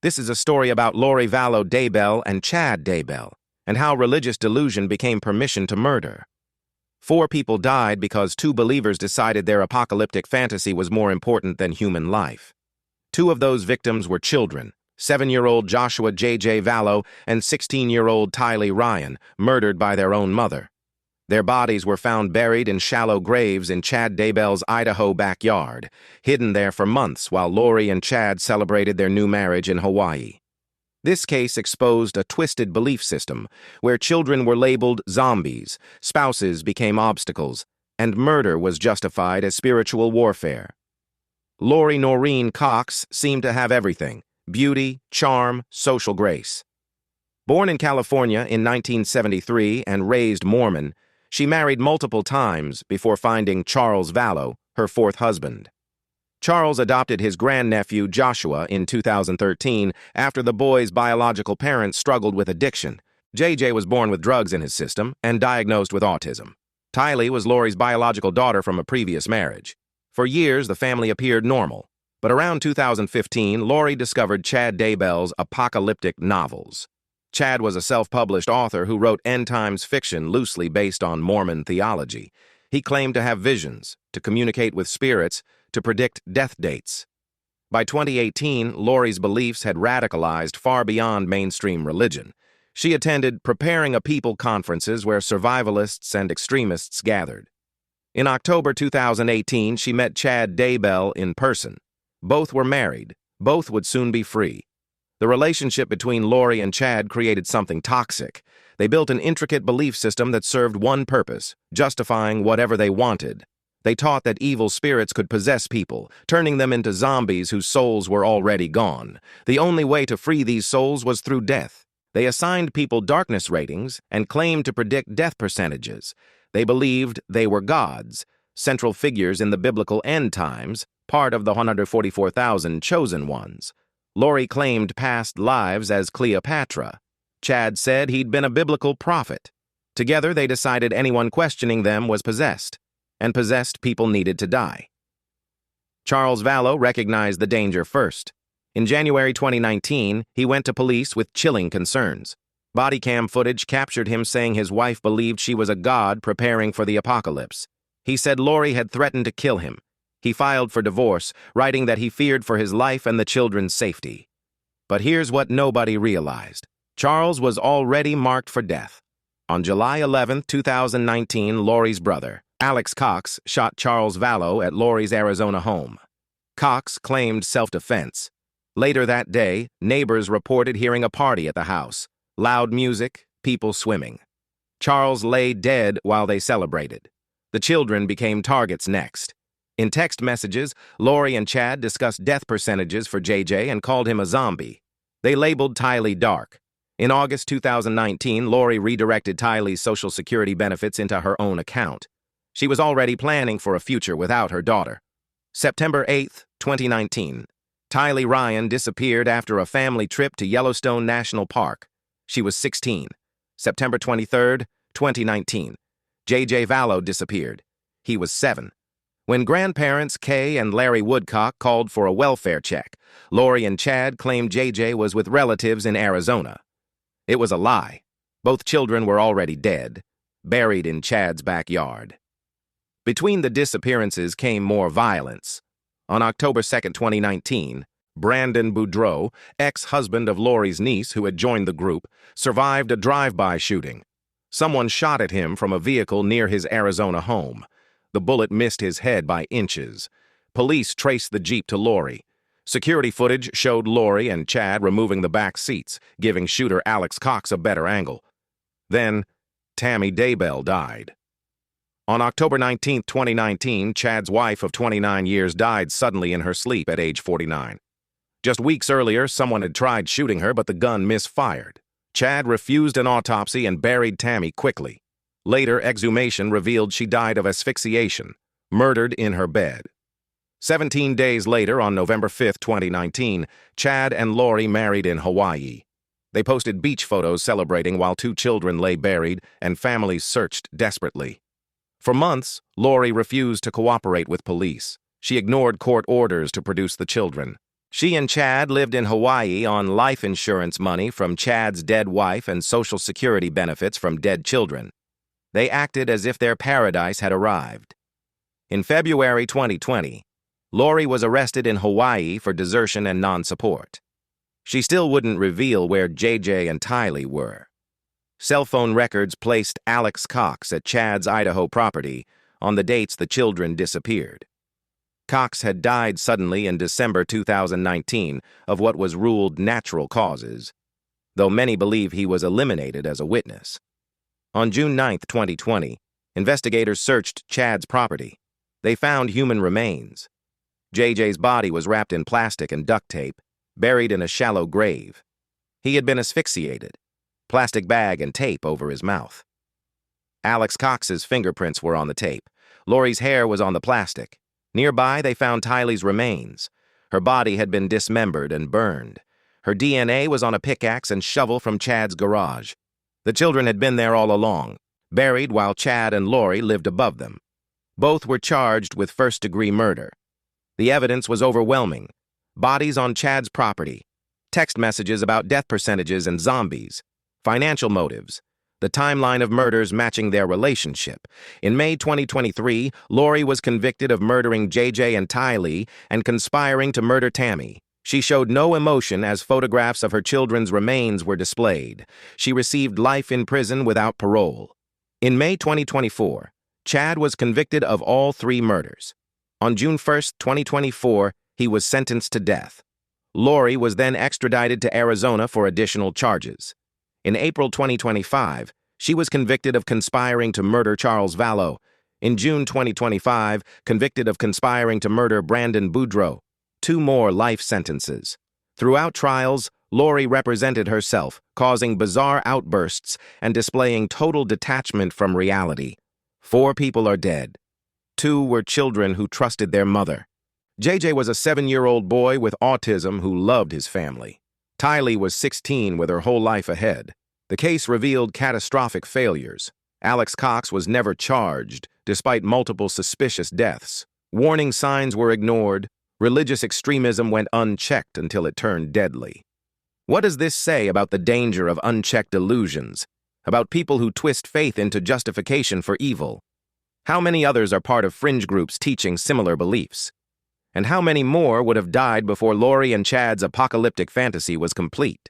This is a story about Tylee Daybell and Chad Daybell, and how religious delusion became permission to murder. 4 people died because 2 believers decided their apocalyptic fantasy was more important than human life. 2 of those victims were children, 7-year-old Joshua JJ Vallow and 16-year-old Tylee Ryan, murdered by their own mother. Their bodies were found buried in shallow graves in Chad Daybell's Idaho backyard, hidden there for months while Lori and Chad celebrated their new marriage in Hawaii. This case exposed a twisted belief system where children were labeled zombies, spouses became obstacles, and murder was justified as spiritual warfare. Lori Noreen Cox seemed to have everything: beauty, charm, social grace. Born in California in 1973 and raised Mormon, she married multiple times before finding Charles Vallow, her 4th husband. Charles adopted his grandnephew Joshua in 2013 after the boy's biological parents struggled with addiction. JJ was born with drugs in his system and diagnosed with autism. Tylee was Lori's biological daughter from a previous marriage. For years, the family appeared normal, but around 2015, Lori discovered Chad Daybell's apocalyptic novels. Chad was a self-published author who wrote end-times fiction loosely based on Mormon theology. He claimed to have visions, to communicate with spirits, to predict death dates. By 2018, Lori's beliefs had radicalized far beyond mainstream religion. She attended Preparing a People conferences where survivalists and extremists gathered. In October 2018, she met Chad Daybell in person. Both were married. Both would soon be free. The relationship between Lori and Chad created something toxic. They built an intricate belief system that served one purpose: justifying whatever they wanted. They taught that evil spirits could possess people, turning them into zombies whose souls were already gone. The only way to free these souls was through death. They assigned people darkness ratings and claimed to predict death percentages. They believed they were gods, central figures in the biblical end times, part of the 144,000 chosen ones. Lori claimed past lives as Cleopatra. Chad said he'd been a biblical prophet. Together, they decided anyone questioning them was possessed, and possessed people needed to die. Charles Vallow recognized the danger first. In January 2019, he went to police with chilling concerns. Body cam footage captured him saying his wife believed she was a god preparing for the apocalypse. He said Lori had threatened to kill him. He filed for divorce, writing that he feared for his life and the children's safety. But here's what nobody realized. Charles was already marked for death. On July 11, 2019, Lori's brother, Alex Cox, shot Charles Vallow at Lori's Arizona home. Cox claimed self-defense. Later that day, neighbors reported hearing a party at the house. Loud music, people swimming. Charles lay dead while they celebrated. The children became targets next. In text messages, Lori and Chad discussed death percentages for JJ and called him a zombie. They labeled Tylee dark. In August 2019, Lori redirected Tylee's Social Security benefits into her own account. She was already planning for a future without her daughter. September 8, 2019. Tylee Ryan disappeared after a family trip to Yellowstone National Park. She was 16. September 23, 2019. JJ Vallow disappeared. He was 7. When grandparents Kay and Larry Woodcock called for a welfare check, Lori and Chad claimed JJ was with relatives in Arizona. It was a lie. Both children were already dead, buried in Chad's backyard. Between the disappearances came more violence. On October 2, 2019, Brandon Boudreaux, ex-husband of Lori's niece who had joined the group, survived a drive-by shooting. Someone shot at him from a vehicle near his Arizona home. The bullet missed his head by inches. Police traced the Jeep to Lori. Security footage showed Lori and Chad removing the back seats, giving shooter Alex Cox a better angle. Then, Tammy Daybell died. On October 19, 2019, Chad's wife of 29 years died suddenly in her sleep at age 49. Just weeks earlier, someone had tried shooting her, but the gun misfired. Chad refused an autopsy and buried Tammy quickly. Later, exhumation revealed she died of asphyxiation, murdered in her bed. 17 days later, on November 5, 2019, Chad and Lori married in Hawaii. They posted beach photos celebrating while 2 children lay buried and families searched desperately. For months, Lori refused to cooperate with police. She ignored court orders to produce the children. She and Chad lived in Hawaii on life insurance money from Chad's dead wife and Social Security benefits from dead children. They acted as if their paradise had arrived. In February 2020, Lori was arrested in Hawaii for desertion and non-support. She still wouldn't reveal where JJ and Tylee were. Cell phone records placed Alex Cox at Chad's Idaho property on the dates the children disappeared. Cox had died suddenly in December 2019 of what was ruled natural causes, though many believe he was eliminated as a witness. On June 9, 2020, investigators searched Chad's property. They found human remains. JJ's body was wrapped in plastic and duct tape, buried in a shallow grave. He had been asphyxiated, plastic bag and tape over his mouth. Alex Cox's fingerprints were on the tape. Lori's hair was on the plastic. Nearby, they found Tylee's remains. Her body had been dismembered and burned. Her DNA was on a pickaxe and shovel from Chad's garage. The children had been there all along, buried while Chad and Lori lived above them. Both were charged with first-degree murder. The evidence was overwhelming. Bodies on Chad's property, text messages about death percentages and zombies, financial motives, the timeline of murders matching their relationship. In May 2023, Lori was convicted of murdering JJ and Tylee and conspiring to murder Tammy. She showed no emotion as photographs of her children's remains were displayed. She received life in prison without parole. In May 2024, Chad was convicted of all 3 murders. On June 1, 2024, he was sentenced to death. Lori was then extradited to Arizona for additional charges. In April 2025, she was convicted of conspiring to murder Charles Vallow. In June 2025, convicted of conspiring to murder Brandon Boudreaux. 2 more life sentences. Throughout trials, Lori represented herself, causing bizarre outbursts and displaying total detachment from reality. 4 people are dead. 2 were children who trusted their mother. JJ was a 7-year-old boy with autism who loved his family. Tylee was 16 with her whole life ahead. The case revealed catastrophic failures. Alex Cox was never charged, despite multiple suspicious deaths. Warning signs were ignored. Religious extremism went unchecked until it turned deadly. What does this say about the danger of unchecked delusions? About people who twist faith into justification for evil? How many others are part of fringe groups teaching similar beliefs? And how many more would have died before Lori and Chad's apocalyptic fantasy was complete?